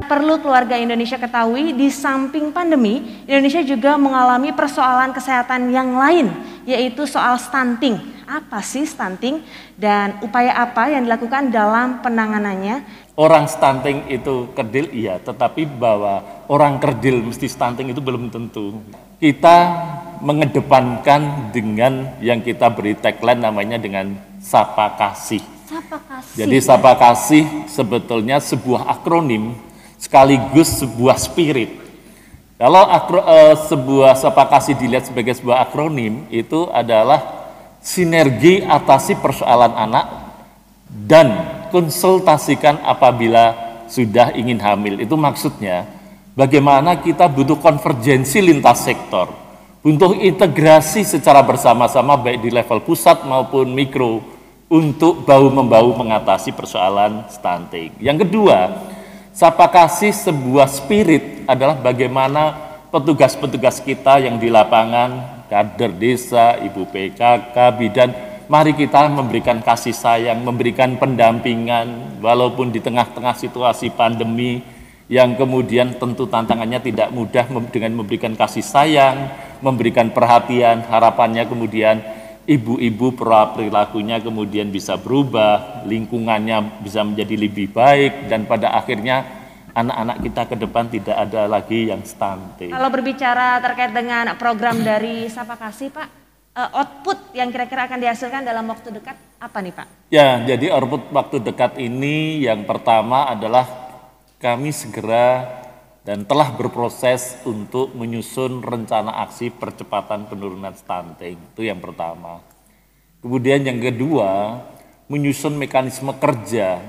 Perlu keluarga Indonesia ketahui, di samping pandemi, Indonesia juga mengalami persoalan kesehatan yang lain, yaitu soal stunting. Apa sih stunting dan upaya apa yang dilakukan dalam penanganannya? Orang stunting itu kerdil, iya, tetapi bahwa orang kerdil mesti stunting itu belum tentu. Kita mengedepankan dengan yang kita beri tagline namanya dengan Sapa Kasih. Sapa Kasih. Jadi Sapa Kasih sebetulnya sebuah akronim sekaligus sebuah spirit. Kalau sebuah Sapa Kasih dilihat sebagai sebuah akronim, itu adalah sinergi atasi persoalan anak dan konsultasikan apabila sudah ingin hamil. Itu maksudnya bagaimana kita butuh konvergensi lintas sektor, butuh integrasi secara bersama-sama baik di level pusat maupun mikro untuk bahu-membahu mengatasi persoalan stunting. Yang kedua, Sapa Kasih sebuah spirit adalah bagaimana petugas-petugas kita yang di lapangan, kader desa, ibu PKK, bidan, mari kita memberikan kasih sayang, memberikan pendampingan, walaupun di tengah-tengah situasi pandemi yang kemudian tentu tantangannya tidak mudah dengan memberikan kasih sayang, memberikan perhatian, harapannya kemudian ibu-ibu perilakunya kemudian bisa berubah, lingkungannya bisa menjadi lebih baik, dan pada akhirnya anak-anak kita ke depan tidak ada lagi yang stunting. Kalau berbicara terkait dengan program dari Sapa Kasih, Pak, output yang kira-kira akan dihasilkan dalam waktu dekat apa nih, Pak? Ya, jadi output waktu dekat ini yang pertama adalah kami segera dan telah berproses untuk menyusun rencana aksi percepatan penurunan stunting. Itu yang pertama. Kemudian yang kedua, menyusun mekanisme kerja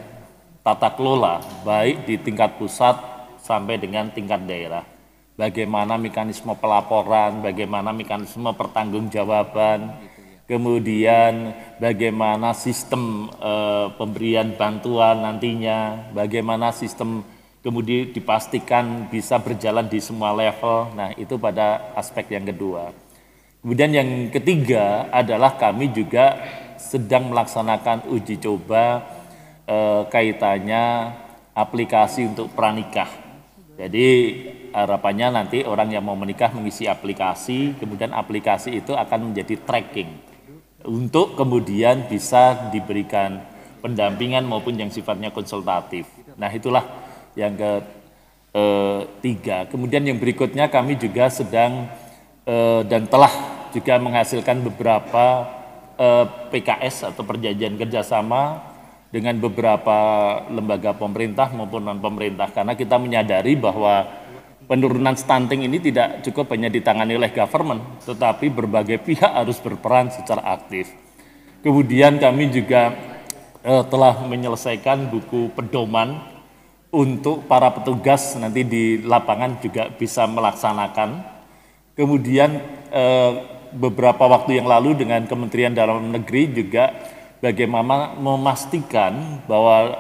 tata kelola baik di tingkat pusat sampai dengan tingkat daerah. Bagaimana mekanisme pelaporan, bagaimana mekanisme pertanggungjawaban, kemudian bagaimana sistem pemberian bantuan nantinya, bagaimana sistem kemudian dipastikan bisa berjalan di semua level. Nah, itu pada aspek yang kedua. Kemudian yang ketiga adalah kami juga sedang melaksanakan uji coba kaitannya aplikasi untuk pranikah. Jadi harapannya nanti orang yang mau menikah mengisi aplikasi, kemudian aplikasi itu akan menjadi tracking untuk kemudian bisa diberikan pendampingan maupun yang sifatnya konsultatif. Nah, itulah yang ketiga. Kemudian yang berikutnya kami juga sedang dan telah juga menghasilkan beberapa PKS atau perjanjian kerjasama dengan beberapa lembaga pemerintah maupun non pemerintah, karena kita menyadari bahwa penurunan stunting ini tidak cukup hanya ditangani oleh government, tetapi berbagai pihak harus berperan secara aktif. Kemudian kami juga telah menyelesaikan buku pedoman untuk para petugas nanti di lapangan juga bisa melaksanakan. Kemudian beberapa waktu yang lalu dengan Kementerian Dalam Negeri juga bagaimana memastikan bahwa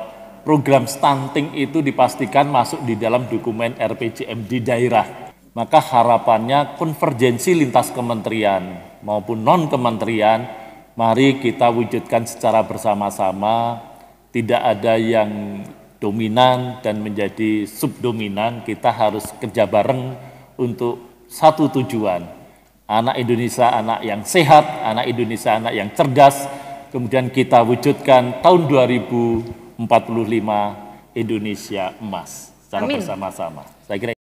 program stunting itu dipastikan masuk di dalam dokumen RPJM di daerah. Maka harapannya konvergensi lintas kementerian maupun non kementerian, mari kita wujudkan secara bersama-sama, tidak ada yang dominan dan menjadi subdominan. Kita harus kerja bareng untuk satu tujuan, anak Indonesia anak yang sehat, anak Indonesia anak yang cerdas. Kemudian kita wujudkan tahun 2045 Indonesia emas secara bersama-sama. Saya kira